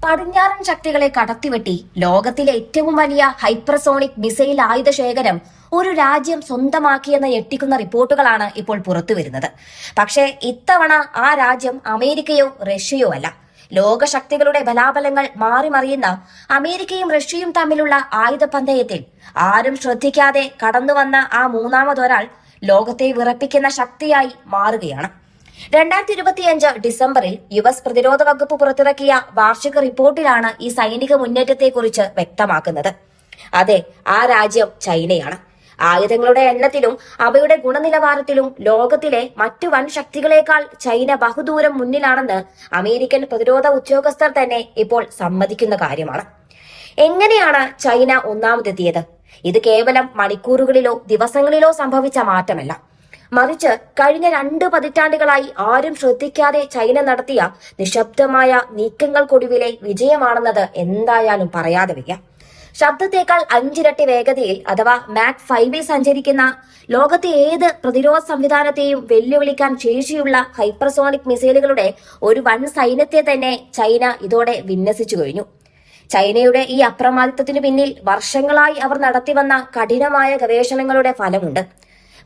പടിഞ്ഞാറൻ ശക്തികളെ കടത്തിവെട്ടി ലോകത്തിലെ ഏറ്റവും വലിയ ഹൈപ്പർസോണിക് മിസൈൽ ആയുധ ശേഖരം ഒരു രാജ്യം സ്വന്തമാക്കിയെന്ന് ഞെട്ടിക്കുന്ന റിപ്പോർട്ടുകളാണ് ഇപ്പോൾ പുറത്തുവരുന്നത്. പക്ഷേ ഇത്തവണ ആ രാജ്യം അമേരിക്കയോ റഷ്യയോ അല്ല. ലോകശക്തികളുടെ ബലാബലങ്ങൾ മാറിമറിയുന്ന അമേരിക്കയും റഷ്യയും തമ്മിലുള്ള ആയുധ പന്തയത്തിൽ ആരും ശ്രദ്ധിക്കാതെ കടന്നുവന്ന ആ മൂന്നാമതൊരാൾ ലോകത്തെ വിറപ്പിക്കുന്ന ശക്തിയായി മാറുകയാണ്. 2025 ഡിസംബറിൽ US പ്രതിരോധ വകുപ്പ് പുറത്തിറക്കിയ വാർഷിക റിപ്പോർട്ടിലാണ് ഈ സൈനിക മുന്നേറ്റത്തെക്കുറിച്ച് വ്യക്തമാക്കുന്നത്. അതെ, ആ രാജ്യം ചൈനയാണ്. ആയുധങ്ങളുടെ എണ്ണത്തിലും അവയുടെ ഗുണനിലവാരത്തിലും ലോകത്തിലെ മറ്റു വൻ ശക്തികളെക്കാൾ ചൈന ബഹുദൂരം മുന്നിലാണെന്ന് അമേരിക്കൻ പ്രതിരോധ ഉദ്യോഗസ്ഥർ തന്നെ ഇപ്പോൾ സമ്മതിക്കുന്ന കാര്യമാണ്. എങ്ങനെയാണ് ചൈന ഒന്നാമതെത്തിയത്? ഇത് കേവലം മണിക്കൂറുകളിലോ ദിവസങ്ങളിലോ സംഭവിച്ച മാറ്റമല്ല. മറിച്ച് കഴിഞ്ഞ 2 പതിറ്റാണ്ടുകളായി ആരും ശ്രദ്ധിക്കാതെ ചൈന നടത്തിയ നിശബ്ദമായ നീക്കങ്ങൾക്കൊടുവിലെ വിജയമാണെന്നത് എന്തായാലും പറയാതെ വയ്യ. ശബ്ദത്തേക്കാൾ 5 ഇരട്ടി വേഗതയിൽ അഥവാ മാക് 5ൽ സഞ്ചരിക്കുന്ന ലോകത്തെ ഏത് പ്രതിരോധ സംവിധാനത്തെയും വെല്ലുവിളിക്കാൻ ശേഷിയുള്ള ഹൈപ്പർസോണിക് മിസൈലുകളുടെ ഒരു വൻ സൈന്യത്തെ തന്നെ ചൈന ഇതോടെ വിന്യസിച്ചു കഴിഞ്ഞു. ചൈനയുടെ ഈ അപ്രമാദിത്വത്തിനു പിന്നിൽ വർഷങ്ങളായി അവർ നടത്തിവന്ന കഠിനമായ ഗവേഷണങ്ങളുടെ ഫലമുണ്ട്.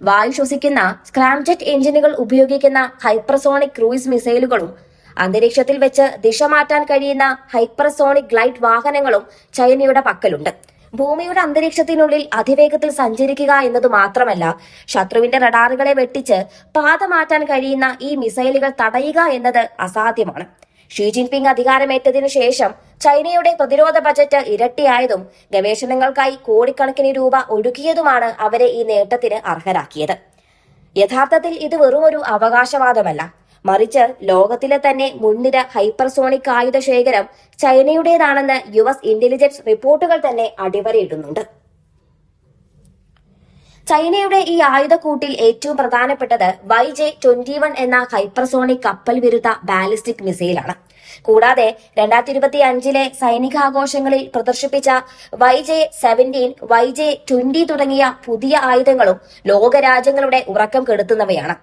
വായു ശ്വസിക്കുന്ന സ്ക്രാംജെറ്റ് എഞ്ചിനുകൾ ഉപയോഗിക്കുന്ന ഹൈപ്പർസോണിക് ക്രൂയിസ് മിസൈലുകളും അന്തരീക്ഷത്തിൽ വെച്ച് ദിശ മാറ്റാൻ കഴിയുന്ന ഹൈപ്പർസോണിക് ഗ്ലൈഡ് വാഹനങ്ങളും ചൈനയുടെ പക്കലുണ്ട്. ഭൂമിയുടെ അന്തരീക്ഷത്തിനുള്ളിൽ അതിവേഗത്തിൽ സഞ്ചരിക്കുക എന്നത് മാത്രമല്ല, ശത്രുവിന്റെ റഡാറുകളെ വെട്ടിച്ച് പാത മാറ്റാൻ കഴിയുന്ന ഈ മിസൈലുകൾ തടയുക എന്നത് അസാധ്യമാണ്. ഷീ ജിൻപിങ് അധികാരമേറ്റതിനു ശേഷം ചൈനയുടെ പ്രതിരോധ ബജറ്റ് ഇരട്ടിയായതും ഗവേഷണങ്ങൾക്കായി കോടിക്കണക്കിന് രൂപ ഒഴുകിയതുമാണ് അവരെ ഈ നേട്ടത്തിന് അർഹരാക്കിയത്. യഥാർത്ഥത്തിൽ ഇത് വെറുമൊരു അവകാശവാദമല്ല, മറിച്ച് ലോകത്തിലെ തന്നെ മുൻനിര ഹൈപ്പർസോണിക് ആയുധ ശേഖരം ചൈനയുടേതാണെന്ന് US ഇന്റലിജൻസ് റിപ്പോർട്ടുകൾ തന്നെ അടിവരയിടുന്നുണ്ട്. ചൈനയുടെ ഈ ആയുധക്കൂട്ടിൽ ഏറ്റവും പ്രധാനപ്പെട്ടത് YJ-21 എന്ന ഹൈപ്പർസോണിക് കപ്പൽ വിരുദ്ധ ബാലിസ്റ്റിക് മിസൈലാണ്. കൂടാതെ 2025 സൈനികാഘോഷങ്ങളിൽ പ്രദർശിപ്പിച്ച YJ-17, YJ-20 തുടങ്ങിയ പുതിയ ആയുധങ്ങളും ലോകരാജ്യങ്ങളുടെ ഉറക്കം കെടുത്തുന്നവയാണ്.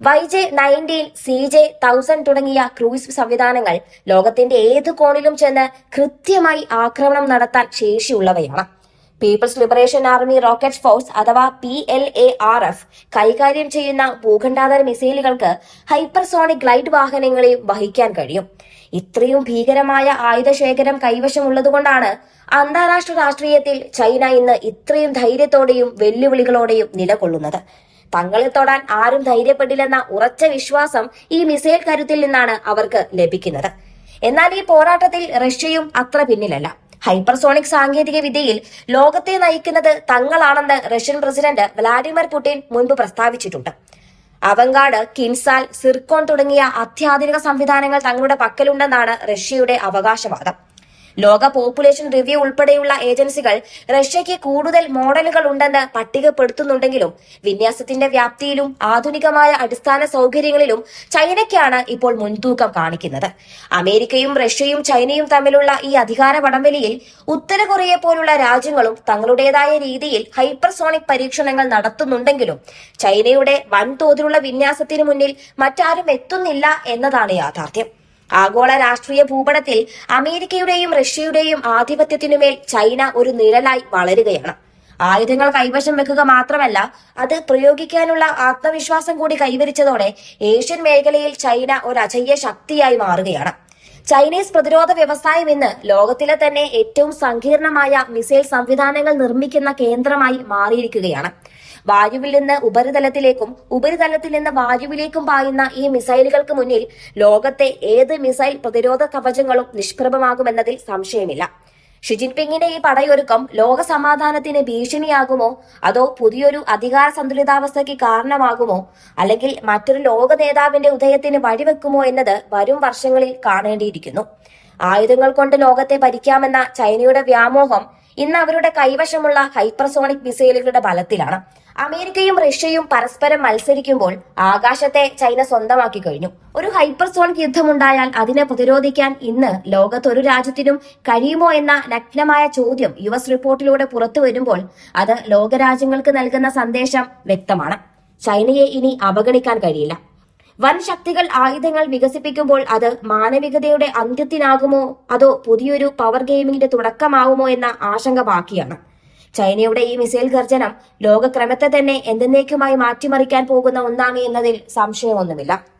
YJ-19, CJ-1000 തുടങ്ങിയ ക്രൂയിസ് സംവിധാനങ്ങൾ ലോകത്തിന്റെ ഏത് കോണിലും ചെന്ന് കൃത്യമായി ആക്രമണം നടത്താൻ ശേഷിയുള്ളവയാണ്. People's liberation army rocket force അഥവാ PLARF കൈകാര്യം ചെയ്യുന്ന ഭൂഖണ്ഡാന്തര മിസൈലുകൾക്ക് ഹൈപ്പർസോണിക് ഗ്ലൈഡ് വാഹനങ്ങളെയും വഹിക്കാൻ കഴിയും. ഇത്രയും ഭീകരമായ ആയുധശേഖരം കൈവശമുള്ളതുകൊണ്ടാണ് അന്താരാഷ്ട്ര രാഷ്ട്രീയത്തിൽ ചൈന ഇന്ന് ഇത്രയും ധൈര്യത്തോടെയും വെല്ലുവിളികളോടെയും നിലകൊള്ളുന്നത്. തങ്ങളെ തൊടാൻ ആരും ധൈര്യപ്പെടില്ലെന്ന ഉറച്ച വിശ്വാസം ഈ മിസൈൽ കരുത്തിൽ നിന്നാണ് അവർക്ക് ലഭിക്കുന്നത്. എന്നാൽ ഈ പോരാട്ടത്തിൽ റഷ്യയും അത്ര പിന്നിലല്ല. ഹൈപ്പർസോണിക് സാങ്കേതിക വിദ്യയിൽ ലോകത്തെ നയിക്കുന്നത് തങ്ങളാണെന്ന് റഷ്യൻ പ്രസിഡന്റ് വ്ളാഡിമിർ പുടിൻ മുൻപ് പ്രസ്താവിച്ചിട്ടുണ്ട്. അവങ്കാർഡ്, കിൻസാൽ, സിർക്കോൺ തുടങ്ങിയ അത്യാധുനിക സംവിധാനങ്ങൾ തങ്ങളുടെ പക്കലുണ്ടെന്നാണ് റഷ്യയുടെ അവകാശവാദം. ലോക പോപ്പുലേഷൻ റിവ്യൂ ഉൾപ്പെടെയുള്ള ഏജൻസികൾ റഷ്യയ്ക്ക് കൂടുതൽ മോഡലുകൾ ഉണ്ടെന്ന് പട്ടികപ്പെടുത്തുന്നുണ്ടെങ്കിലും വിന്യാസത്തിന്റെ വ്യാപ്തിയിലും ആധുനികമായ അടിസ്ഥാന സൗകര്യങ്ങളിലും ചൈനയ്ക്കാണ് ഇപ്പോൾ മുൻതൂക്കം കാണിക്കുന്നത്. അമേരിക്കയും റഷ്യയും ചൈനയും തമ്മിലുള്ള ഈ അധികാര വടംവലിയിൽ ഉത്തര കൊറിയ പോലുള്ള രാജ്യങ്ങളും തങ്ങളുടേതായ രീതിയിൽ ഹൈപ്പർസോണിക് പരീക്ഷണങ്ങൾ നടത്തുന്നുണ്ടെങ്കിലും ചൈനയുടെ വൻതോതിലുള്ള വിന്യാസത്തിനു മുന്നിൽ മറ്റാരും എത്തുന്നില്ല എന്നതാണ് യാഥാർത്ഥ്യം. ആഗോള രാഷ്ട്രീയ ഭൂപടത്തിൽ അമേരിക്കയുടെയും റഷ്യയുടെയും ആധിപത്യത്തിനുമേൽ ചൈന ഒരു നിഴലായി വളരുകയാണ്. ആയുധങ്ങൾ കൈവശം വെക്കുക മാത്രമല്ല, അത് പ്രയോഗിക്കാനുള്ള ആത്മവിശ്വാസം കൂടി കൈവരിച്ചതോടെ ഏഷ്യൻ മേഖലയിൽ ചൈന ഒരു അജയ്യ ശക്തിയായി മാറുകയാണ്. ചൈനീസ് പ്രതിരോധ വ്യവസായം ഇന്ന് ലോകത്തിലെ തന്നെ ഏറ്റവും സങ്കീർണമായ മിസൈൽ സംവിധാനങ്ങൾ നിർമ്മിക്കുന്ന കേന്ദ്രമായി മാറിയിരിക്കുകയാണ്. വായുവിൽ നിന്ന് ഉപരിതലത്തിലേക്കും ഉപരിതലത്തിൽ നിന്ന് വായുവിലേക്കും പായുന്ന ഈ മിസൈലുകൾക്ക് മുന്നിൽ ലോകത്തെ ഏത് മിസൈൽ പ്രതിരോധ കവചങ്ങളും നിഷ്പ്രഭമാകുമെന്നതിൽ സംശയമില്ല. ഷി ജിൻപിങ്ങിന്റെ ഈ പടയൊരുക്കം ലോക സമാധാനത്തിന് ഭീഷണിയാകുമോ, അതോ പുതിയൊരു അധികാര സന്തുലിതാവസ്ഥയ്ക്ക് കാരണമാകുമോ, അല്ലെങ്കിൽ മറ്റൊരു ലോക നേതാവിന്റെ ഉദയത്തിന് വഴിവെക്കുമോ എന്നത് വരും വർഷങ്ങളിൽ കാണേണ്ടിയിരിക്കുന്നു. ആയുധങ്ങൾ കൊണ്ട് ലോകത്തെ ഭരിക്കാമെന്ന ചൈനയുടെ വ്യാമോഹം ഇന്ന് അവരുടെ കൈവശമുള്ള ഹൈപ്പർസോണിക് മിസൈലുകളുടെ ബലത്തിലാണ്. അമേരിക്കയും റഷ്യയും പരസ്പരം മത്സരിക്കുമ്പോൾ ആകാശത്തെ ചൈന സ്വന്തമാക്കി കഴിഞ്ഞു. ഒരു ഹൈപ്പർസോണിക് യുദ്ധമുണ്ടായാൽ അതിനെ പ്രതിരോധിക്കാൻ ഇന്ന് ലോകത്ത് ഒരു രാജ്യത്തിനും കഴിയുമോ എന്ന നഗ്നമായ ചോദ്യം US റിപ്പോർട്ടിലൂടെ പുറത്തു വരുമ്പോൾ അത് ലോകരാജ്യങ്ങൾക്ക് നൽകുന്ന സന്ദേശം വ്യക്തമാണ്. ചൈനയെ ഇനി അവഗണിക്കാൻ കഴിയില്ല. വൻ ശക്തികൾ ആയുധങ്ങൾ വികസിപ്പിക്കുമ്പോൾ അത് മാനവികതയുടെ അന്ത്യത്തിനാകുമോ അതോ പുതിയൊരു പവർ ഗെയിമിന്റെ തുടക്കമാവുമോ എന്ന ആശങ്ക ബാക്കിയാണ്. ചൈനയുടെ ഈ മിസൈൽ ഗർജനം ലോകക്രമത്തെ തന്നെ എന്തെന്നേക്കുമായി മാറ്റിമറിക്കാൻ പോകുന്ന ഒന്നാണ് എന്നതിൽ സംശയമൊന്നുമില്ല.